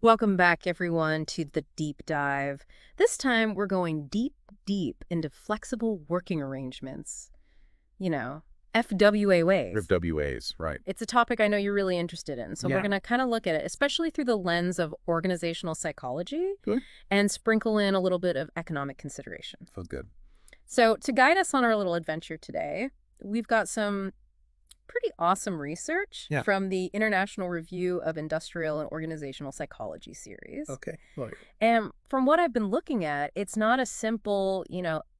Welcome back, everyone, to the deep dive. This time, we're going deep, deep into flexible working arrangements. You know, FWA ways. FWAs, right. It's a topic I know you're really interested in, so we're Yeah. going to kind of look at it, especially through the lens of organizational psychology Good. and sprinkle in a little bit of economic consideration. Feels good. So to guide us on our little adventure today, we've got some pretty awesome research Yeah. from the International Review of Industrial and Organizational Psychology series. Okay. Well, And from what I've been looking at, it's not a simple,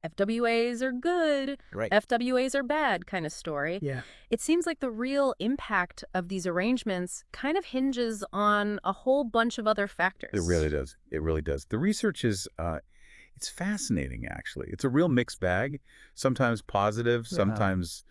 FWAs are good, right. FWAs are bad kind of story. Yeah. It seems like the real impact of these arrangements kind of hinges on a whole bunch of other factors. It really does. It really does. The research is, it's fascinating, actually. It's a real mixed bag, sometimes positive, sometimes,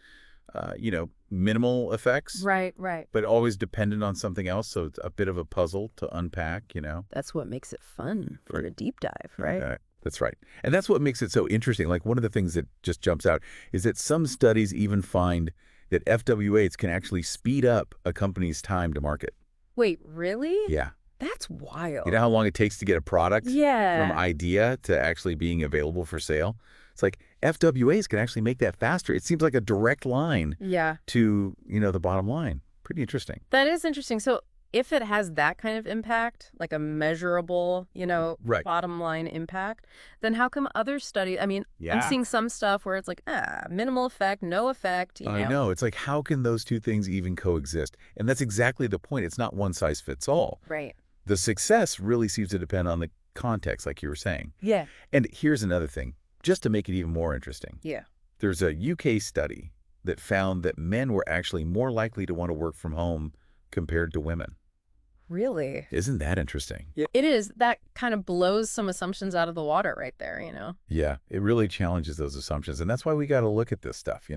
minimal effects. Right, right. But always dependent on something else. So it's a bit of a puzzle to unpack. That's what makes it fun for Right. the deep dive, right? That's right. And that's what makes it so interesting. Like one of the things that just jumps out is that some studies even find that FWAs can actually speed up a company's time to market. Wait, really? Yeah. That's wild. You know how long it takes to get a product Yeah. from idea to actually being available for sale? It's like FWAs can actually make that faster. It seems like a direct line Yeah. to, the bottom line. Pretty interesting. That is interesting. So if it has that kind of impact, like a measurable, Right. bottom line impact, then how come other studies, I'm Yeah. seeing some stuff where it's like, minimal effect, no effect, I know. It's like, how can those two things even coexist? And that's exactly the point. It's not one size fits all. Right. The success really seems to depend on the context, like you were saying. Yeah. And here's another thing, just to make it even more interesting. Yeah. There's a UK study that found that men were actually more likely to want to work from home compared to women. Really? Isn't that interesting? It is. That kind of blows some assumptions out of the water right there, Yeah, it really challenges those assumptions. And that's why we got to look at this stuff.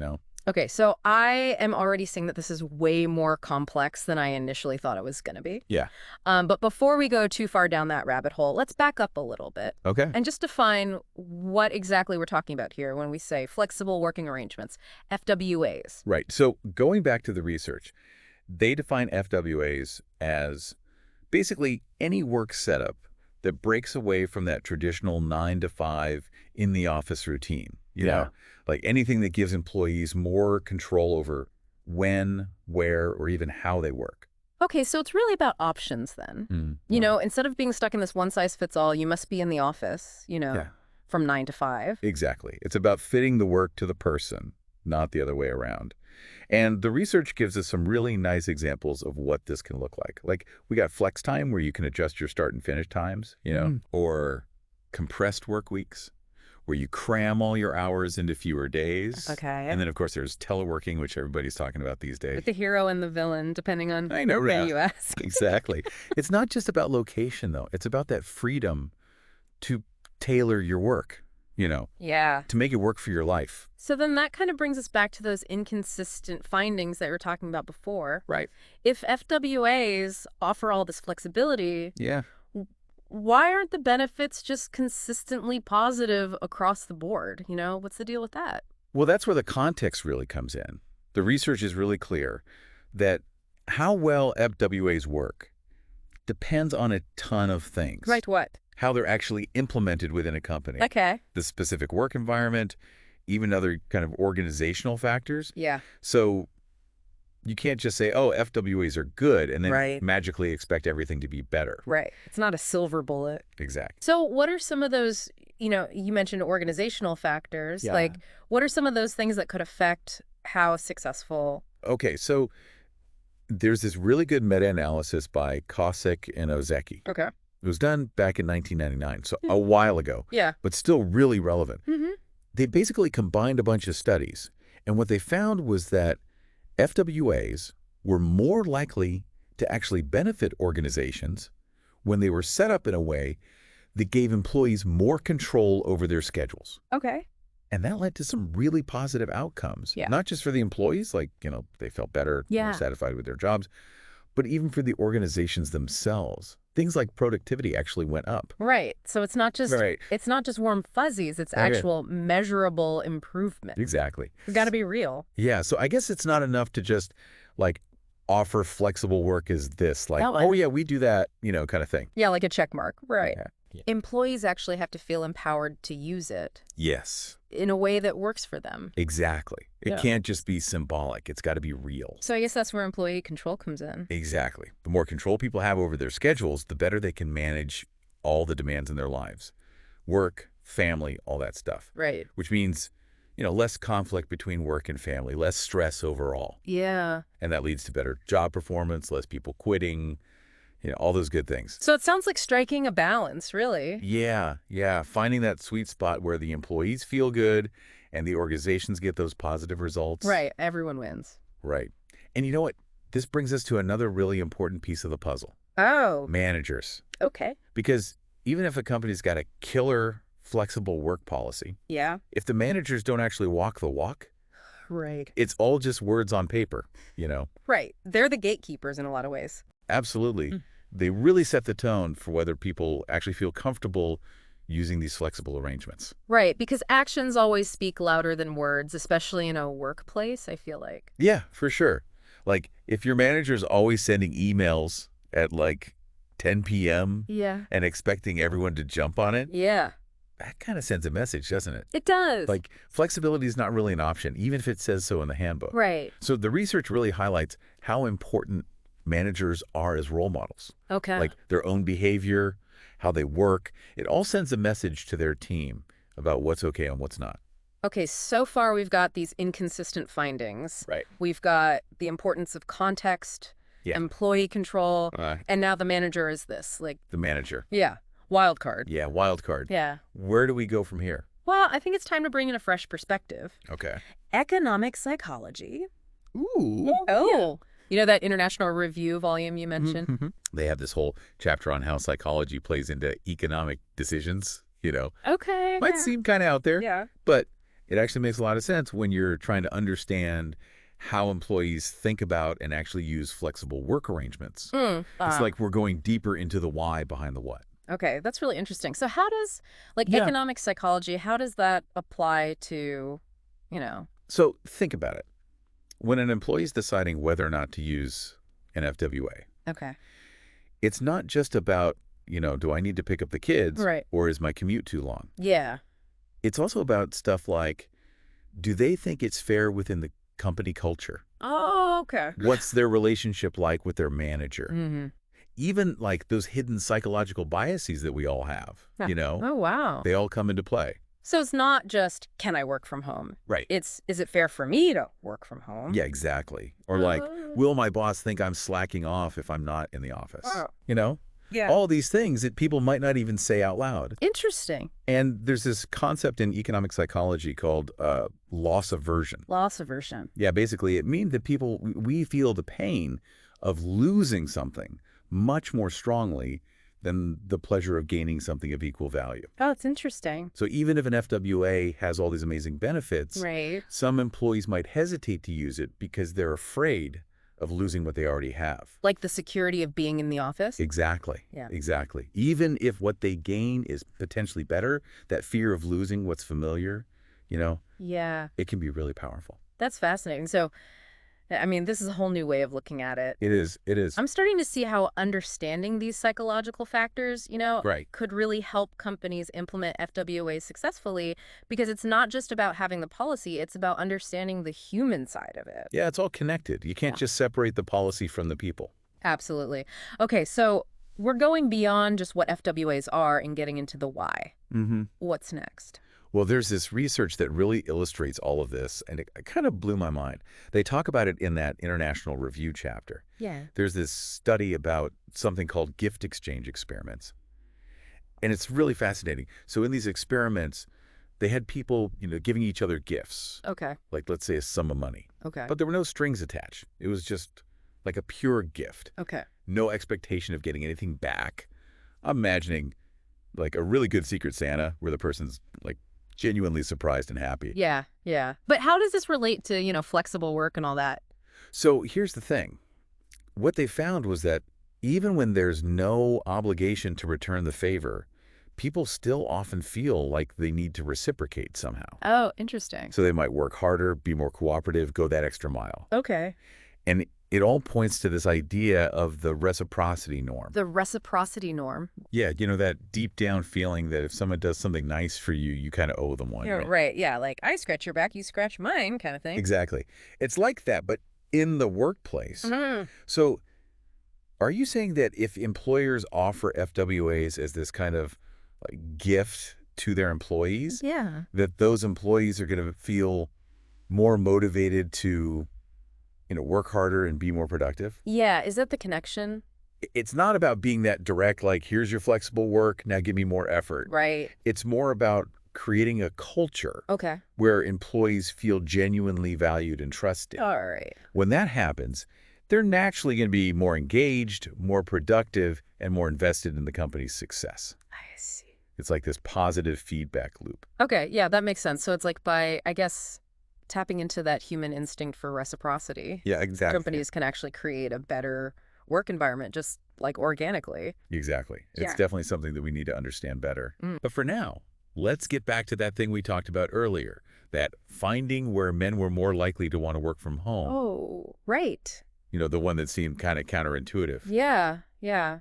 Okay, so I am already seeing that this is way more complex than I initially thought it was going to be. Yeah. But before we go too far down that rabbit hole, let's back up a little bit. Okay. And just define what exactly we're talking about here when we say flexible working arrangements, FWAs. Right. So going back to the research, they define FWAs as basically any work setup that breaks away from that traditional 9 to 5 in the office routine. You know, like anything that gives employees more control over when, where, or even how they work. Okay, so it's really about options then. Instead of being stuck in this one-size-fits-all, you must be in the office, from 9 to 5. Exactly. It's about fitting the work to the person, not the other way around. And the research gives us some really nice examples of what this can look like. Like we got flex time where you can adjust your start and finish times, or compressed work weeks where you cram all your hours into fewer days. Okay. And then, of course, there's teleworking, which everybody's talking about these days. With the hero and the villain, depending on I know, who right? you ask. Exactly. It's not just about location, though. It's about that freedom to tailor your work, Yeah. to make it work for your life. So then that kind of brings us back to those inconsistent findings that we were talking about before. Right. If FWAs offer all this flexibility, Yeah. why aren't the benefits just consistently positive across the board? What's the deal with that? Well, that's where the context really comes in. The research is really clear that how well FWAs work depends on a ton of things. Right, what? How they're actually implemented within a company. Okay. The specific work environment, even other kind of organizational factors. Yeah. So you can't just say, oh, FWAs are good and then Right. magically expect everything to be better. Right. It's not a silver bullet. Exactly. So what are some of those, you mentioned organizational factors. Yeah. Like, what are some of those things that could affect how successful? Okay, so there's this really good meta-analysis by Kosick and Ozeki. Okay. It was done back in 1999, so a while ago, Yeah. but still really relevant. Mm-hmm. They basically combined a bunch of studies, and what they found was that FWAs were more likely to actually benefit organizations when they were set up in a way that gave employees more control over their schedules. Okay. And that led to some really positive outcomes, Yeah. not just for the employees, like, they felt better, Yeah. more satisfied with their jobs, but even for the organizations themselves. Things like productivity actually went up. Right. So it's not just Right. it's not just warm fuzzies, it's Okay. actual measurable improvement. Exactly. It's got to be real. Yeah, so I guess it's not enough to just, like, offer flexible work is this, like, That one. oh yeah, we do that, kind of thing. Yeah, like a check mark. Right. Yeah. Employees actually have to feel empowered to use it Yes, in a way that works for them. exactly. It Yeah. can't just be symbolic. It's got to be real. So I guess that's where employee control comes in. Exactly. The more control people have over their schedules, the better they can manage all the demands in their lives. Work, family, all that stuff. Right. Which means, less conflict between work and family, less stress overall. Yeah. And that leads to better job performance, less people quitting, all those good things. So it sounds like striking a balance, really. Yeah. Finding that sweet spot where the employees feel good and the organizations get those positive results. Right. Everyone wins. Right. And you know what? This brings us to another really important piece of the puzzle. Oh. Managers. Okay. Because even if a company's got a killer flexible work policy, Yeah. if the managers don't actually walk the walk, Right. it's all just words on paper, Right. They're the gatekeepers in a lot of ways. Absolutely. They really set the tone for whether people actually feel comfortable using these flexible arrangements. Right. Because actions always speak louder than words, especially in a workplace, I feel like. Yeah, for sure. Like, if your manager's always sending emails at, 10 p.m. Yeah. and expecting everyone to jump on it, Yeah. that kind of sends a message, doesn't it? It does. Like, flexibility is not really an option, even if it says so in the handbook. Right. So the research really highlights how important managers are as role models. Okay. Like their own behavior, how they work. It all sends a message to their team about what's okay and what's not. Okay, so far we've got these inconsistent findings. Right. We've got the importance of context, Yeah. employee control, and now the manager is this. The manager. Yeah, wild card. Yeah, wild card. Yeah. Where do we go from here? Well, I think it's time to bring in a fresh perspective. Okay. Economic psychology. Ooh. Oh. You know that international review volume you mentioned? They have this whole chapter on how psychology plays into economic decisions, Okay. Might yeah. seem kind of out there, Yeah. but it actually makes a lot of sense when you're trying to understand how employees think about and actually use flexible work arrangements. It's like we're going deeper into the why behind the what. Okay, that's really interesting. So how does, Yeah. economic psychology, how does that apply to, So think about it. When an employee is deciding whether or not to use an FWA, Okay. it's not just about, do I need to pick up the kids Right. or is my commute too long? Yeah. It's also about stuff like, do they think it's fair within the company culture? Oh, okay. What's their relationship like with their manager? Mm-hmm. Even like those hidden psychological biases that we all have, Oh, wow. they all come into play. So it's not just, can I work from home? Right. It's, is it fair for me to work from home? Yeah, exactly. Or like, will my boss think I'm slacking off if I'm not in the office? Oh. Yeah. All these things that people might not even say out loud. Interesting. And there's this concept in economic psychology called loss aversion. Loss aversion. Yeah, basically it means that we feel the pain of losing something much more strongly than the pleasure of gaining something of equal value. Oh, it's interesting. So even if an FWA has all these amazing benefits, Right. some employees might hesitate to use it because they're afraid of losing what they already have. Like the security of being in the office? Exactly. Yeah. Exactly. Even if what they gain is potentially better, that fear of losing what's familiar, Yeah. it can be really powerful. That's fascinating. So, I mean, this is a whole new way of looking at it. It is. It is. I'm starting to see how understanding these psychological factors, Right. could really help companies implement FWAs successfully, because it's not just about having the policy, it's about understanding the human side of it. Yeah, it's all connected. You can't just separate the policy from the people. Absolutely. Okay, so we're going beyond just what FWAs are and getting into the why. Mm-hmm. What's next? Well, there's this research that really illustrates all of this, and it kind of blew my mind. They talk about it in that international review chapter. Yeah. There's this study about something called gift exchange experiments. And it's really fascinating. So in these experiments, they had people, giving each other gifts, Okay. like let's say a sum of money. Okay. But there were no strings attached. It was just like a pure gift. Okay. No expectation of getting anything back. I'm imagining like a really good Secret Santa where the person's like genuinely surprised and happy. Yeah. Yeah. But how does this relate to, flexible work and all that? So here's the thing. What they found was that even when there's no obligation to return the favor, people still often feel like they need to reciprocate somehow. Oh, interesting. So they might work harder, be more cooperative, go that extra mile. Okay. And it all points to this idea of the reciprocity norm. The reciprocity norm. Yeah, that deep down feeling that if someone does something nice for you, you kind of owe them one. Yeah, Right? right. Yeah, like I scratch your back, you scratch mine kind of thing. Exactly. It's like that, but in the workplace. Mm-hmm. So are you saying that if employers offer FWAs as this kind of like gift to their employees, Yeah. that those employees are going to feel more motivated to work harder and be more productive? Yeah, is that the connection? It's not about being that direct, like, here's your flexible work, now give me more effort. Right. It's more about creating a culture Okay. where employees feel genuinely valued and trusted. All right. When that happens, they're naturally going to be more engaged, more productive, and more invested in the company's success. I see. It's like this positive feedback loop. Okay, yeah, that makes sense. So it's like by, I guess, tapping into that human instinct for reciprocity. Yeah, exactly. Companies can actually create a better work environment just like organically. Exactly. It's Yeah. definitely something that we need to understand better. Mm. But for now, let's get back to that thing we talked about earlier, that finding where men were more likely to want to work from home. Oh, right. The one that seemed kind of counterintuitive. Yeah, yeah.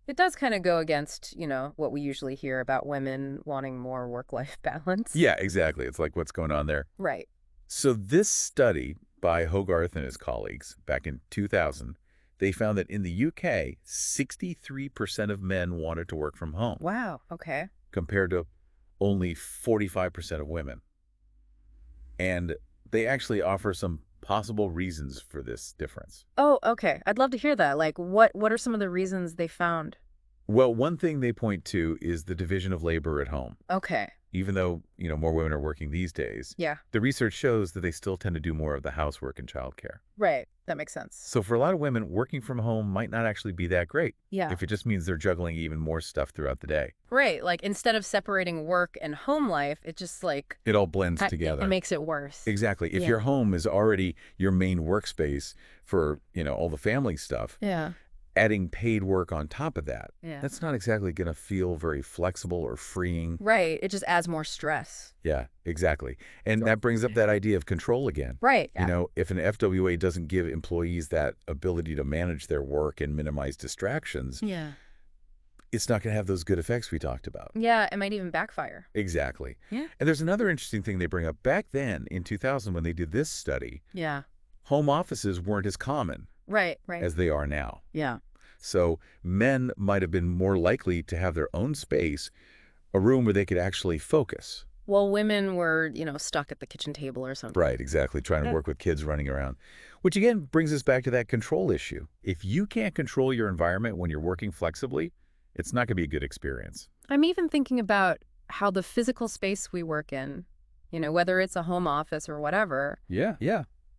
It does kind of go against, what we usually hear about women wanting more work-life balance. Yeah, exactly. It's like what's going on there. Right. So this study by Hogarth and his colleagues back in 2000, they found that in the UK, 63% of men wanted to work from home. Wow, okay. Compared to only 45% of women. And they actually offer some possible reasons for this difference. Oh, okay. I'd love to hear that. Like, what are some of the reasons they found? Well, one thing they point to is the division of labor at home. Okay. Even though, more women are working these days, Yeah. the research shows that they still tend to do more of the housework and childcare. Right. That makes sense. So for a lot of women, working from home might not actually be that great. Yeah. If it just means they're juggling even more stuff throughout the day. Right. Like, instead of separating work and home life, it just like... It all blends together. It makes it worse. Exactly. If Yeah. your home is already your main workspace for, all the family stuff, Yeah. adding paid work on top of that, Yeah. that's not exactly going to feel very flexible or freeing. Right. It just adds more stress. Yeah, exactly. And that brings up that idea of control again. Right. Yeah. If an FWA doesn't give employees that ability to manage their work and minimize distractions, Yeah. it's not going to have those good effects we talked about. Yeah. It might even backfire. Exactly. Yeah. And there's another interesting thing they bring up. Back then, in 2000, when they did this study, Yeah. home offices weren't as common Right. Right. as they are now. Yeah. So men might have been more likely to have their own space, a room where they could actually focus. Well, women were, stuck at the kitchen table or something. Right, exactly, trying to work with kids running around. Which again brings us back to that control issue. If you can't control your environment when you're working flexibly, it's not going to be a good experience. I'm even thinking about how the physical space we work in, whether it's a home office or whatever, Yeah.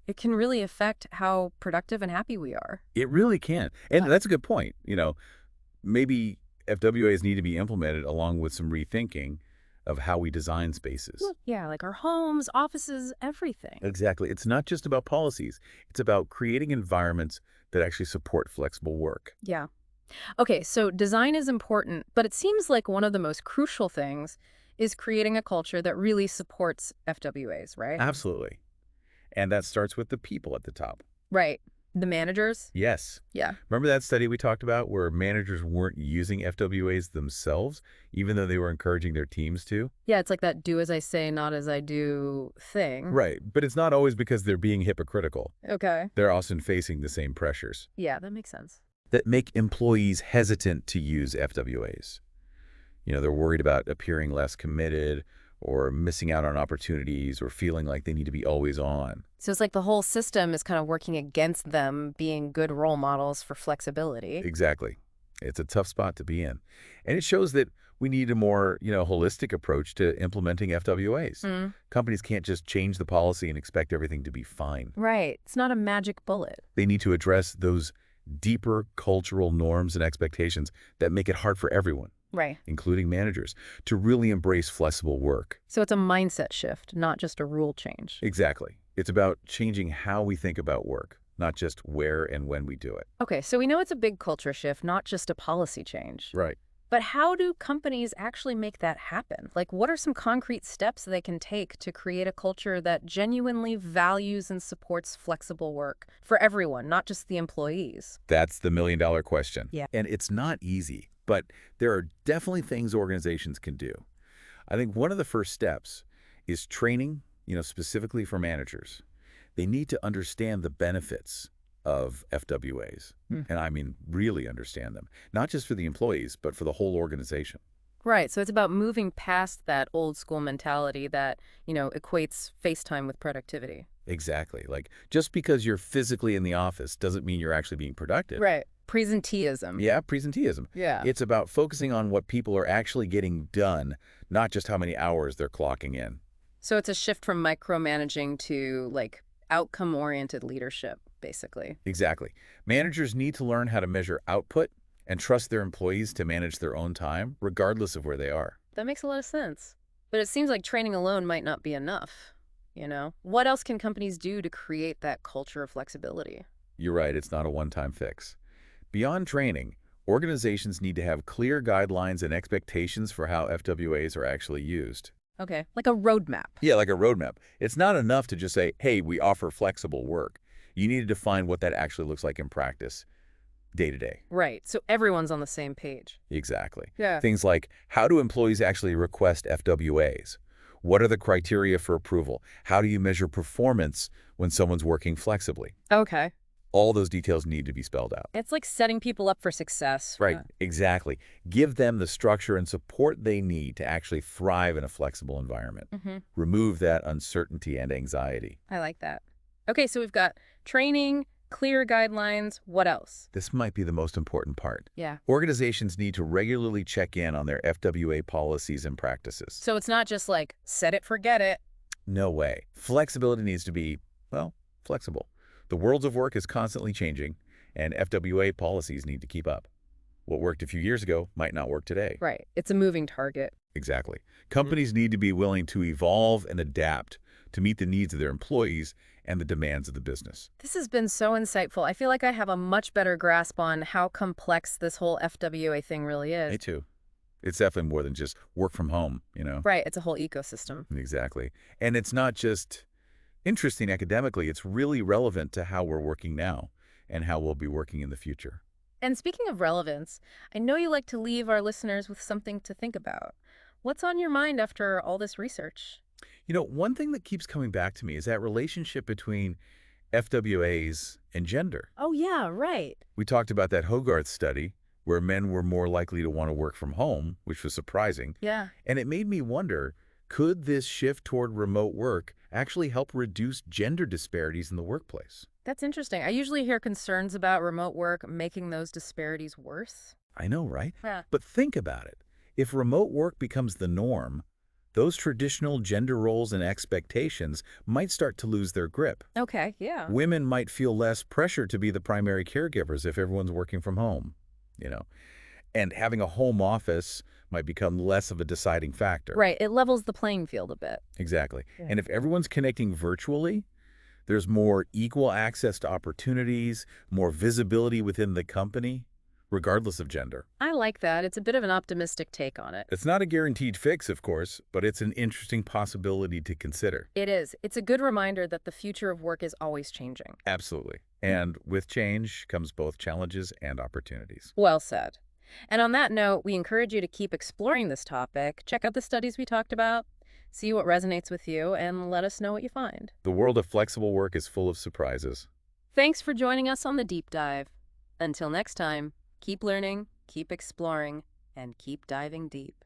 it can really affect how productive and happy we are. It really can. And that's a good point. Maybe FWAs need to be implemented along with some rethinking of how we design spaces. Well, yeah, like our homes, offices, everything. Exactly. It's not just about policies. It's about creating environments that actually support flexible work. Yeah. Okay, so design is important, but it seems like one of the most crucial things is creating a culture that really supports FWAs, right? Absolutely. And that starts with the people at the top. Right. The managers? Yes. Yeah. Remember that study we talked about where managers weren't using FWAs themselves, even though they were encouraging their teams to? Yeah, it's like that do as I say, not as I do thing. Right. But it's not always because they're being hypocritical. Okay. They're often facing the same pressures Yeah, that makes sense. that make employees hesitant to use FWAs. They're worried about appearing less committed or missing out on opportunities or feeling like they need to be always on. So it's like the whole system is kind of working against them being good role models for flexibility. Exactly. It's a tough spot to be in. And it shows that we need a more, holistic approach to implementing FWAs. Mm. Companies can't just change the policy and expect everything to be fine. Right. It's not a magic bullet. They need to address those deeper cultural norms and expectations that make it hard for everyone, Right. including managers, to really embrace flexible work. So it's a mindset shift, not just a rule change. Exactly. It's about changing how we think about work, not just where and when we do it. Okay, so we know it's a big culture shift, not just a policy change. Right. But how do companies actually make that happen? Like, what are some concrete steps they can take to create a culture that genuinely values and supports flexible work for everyone, not just the employees? That's the million-dollar question. Yeah. And it's not easy, but there are definitely things organizations can do. I think one of the first steps is training, specifically for managers. They need to understand the benefits of FWAs. And I mean, really understand them. Not just for the employees, but for the whole organization. Right. So it's about moving past that old school mentality that, equates face time with productivity. Exactly. Like, just because you're physically in the office doesn't mean you're actually being productive. Right. Presenteeism. Yeah, presenteeism. Yeah. It's about focusing on what people are actually getting done, not just how many hours they're clocking in. So it's a shift from micromanaging to, like, outcome-oriented leadership, basically. Exactly. Managers need to learn how to measure output and trust their employees to manage their own time, regardless of where they are. That makes a lot of sense. But it seems like training alone might not be enough, What else can companies do to create that culture of flexibility? You're right, it's not a one-time fix. Beyond training, organizations need to have clear guidelines and expectations for how FWAs are actually used. Okay, like a roadmap. Yeah, like a roadmap. It's not enough to just say, hey, we offer flexible work. You need to define what that actually looks like in practice, day to day. Right, so everyone's on the same page. Exactly. Yeah. Things like, how do employees actually request FWAs? What are the criteria for approval? How do you measure performance when someone's working flexibly? Okay. All those details need to be spelled out. It's like setting people up for success. Right, exactly. Give them the structure and support they need to actually thrive in a flexible environment. Remove that uncertainty and anxiety. I like that. Okay, so we've got training, clear guidelines. What else? This might be the most important part. Yeah. Organizations need to regularly check in on their FWA policies and practices. So it's not just like, set it, forget it. No way. Flexibility needs to be, well, flexible. The world of work is constantly changing, and FWA policies need to keep up. What worked a few years ago might not work today. Right. It's a moving target. Exactly. Companies need to be willing to evolve and adapt to meet the needs of their employees and the demands of the business. This has been so insightful. I feel like I have a much better grasp on how complex this whole FWA thing really is. Me too. It's definitely more than just work from home, Right. It's a whole ecosystem. Exactly. And it's not just interesting academically, it's really relevant to how we're working now and how we'll be working in the future. And speaking of relevance, I know you like to leave our listeners with something to think about. What's on your mind after all this research? One thing that keeps coming back to me is that relationship between FWAs and gender. Oh, yeah, right. We talked about that Hogarth study where men were more likely to want to work from home, which was surprising. Yeah. And it made me wonder, could this shift toward remote work actually help reduce gender disparities in the workplace? That's interesting. I usually hear concerns about remote work making those disparities worse. I know, right? Yeah. But think about it. If remote work becomes the norm, those traditional gender roles and expectations might start to lose their grip. Okay, yeah. Women might feel less pressure to be the primary caregivers if everyone's working from home, And having a home office might become less of a deciding factor. Right, it levels the playing field a bit. Exactly. Yeah. And if everyone's connecting virtually, there's more equal access to opportunities, more visibility within the company, regardless of gender. I like that. It's a bit of an optimistic take on it. It's not a guaranteed fix, of course, but it's an interesting possibility to consider. It is. It's a good reminder that the future of work is always changing. Absolutely. And with change comes both challenges and opportunities. Well said. And on that note, we encourage you to keep exploring this topic. Check out the studies we talked about, see what resonates with you, and let us know what you find. The world of flexible work is full of surprises. Thanks for joining us on the Deep Dive. Until next time, keep learning, keep exploring, and keep diving deep.